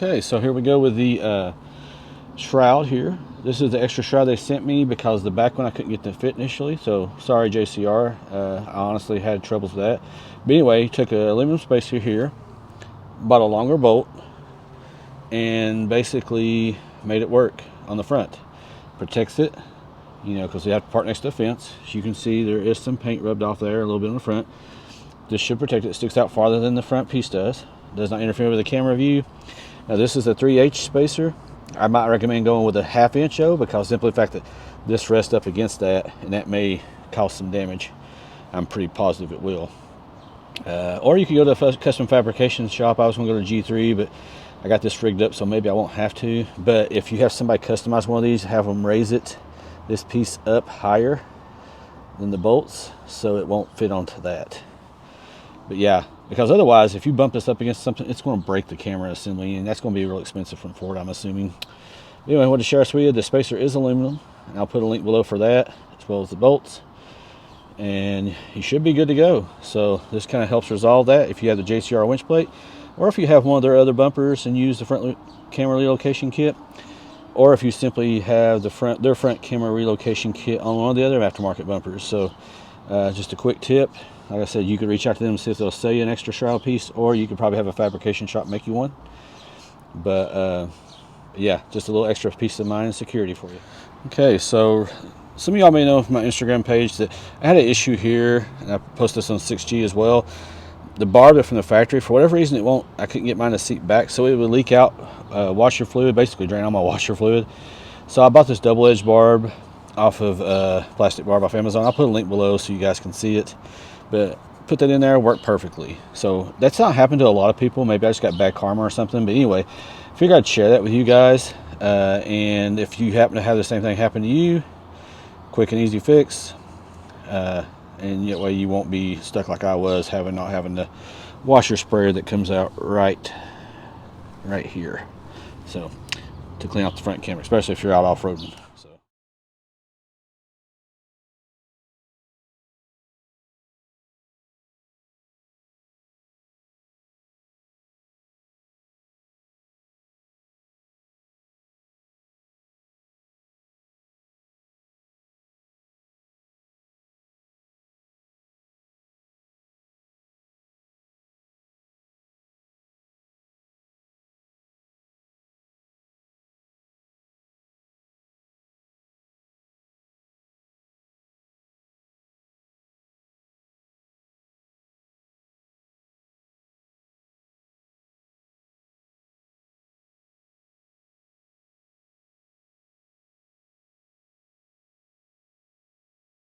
Okay, so here we go with the shroud here. This is the extra shroud they sent me because the back one I couldn't get to fit initially. So sorry, JCR. I honestly had troubles with that. But anyway, took a aluminum spacer here, bought a longer bolt, and basically made it work on the front. Protects it, you know, because we have to park next to the fence. As you can see, there is some paint rubbed off there, a little bit on the front. This should protect it. It sticks out farther than the front piece does. Does not interfere with the camera view. Now this is a 3/8 spacer. I might recommend going with a 1/2 inch though, because simply the fact that this rests up against that, and that may cause some damage. I'm pretty positive it will. Or you could go to a custom fabrication shop. I was going to go to G3, but I got this rigged up, so maybe I won't have to. But if you have somebody customize one of these, have them raise this piece up higher than the bolts, so it won't fit onto that. But yeah, because otherwise, if you bump this up against something, it's going to break the camera assembly, and that's going to be real expensive from Ford, I'm assuming. Anyway, I wanted to share this with you. The spacer is aluminum, and I'll put a link below for that, as well as the bolts. And you should be good to go. So this kind of helps resolve that if you have the JCR winch plate, or if you have one of their other bumpers and use the front camera relocation kit, or if you simply have their front camera relocation kit on one of the other aftermarket bumpers. So just a quick tip. Like I said, you could reach out to them and see if they'll sell you an extra shroud piece, or you could probably have a fabrication shop make you one. But yeah, just a little extra peace of mind and security for you. Okay, so some of y'all may know from my Instagram page that I had an issue here, and I posted this on 6G as well. The barb from the factory, for whatever reason, I couldn't get mine to seat back, so it would leak out washer fluid, basically drain all my washer fluid. So I bought this double-edged barb off of plastic barb off Amazon. I'll put a link below so you guys can see it. But put that in there, worked perfectly. So that's not happened to a lot of people. Maybe I just got bad karma or something. But anyway, figured I'd share that with you guys. And if you happen to have the same thing happen to you, quick and easy fix. And that way you won't be stuck like I was, not having the washer sprayer that comes out right here. So to clean out the front camera, especially if you're out off-roading.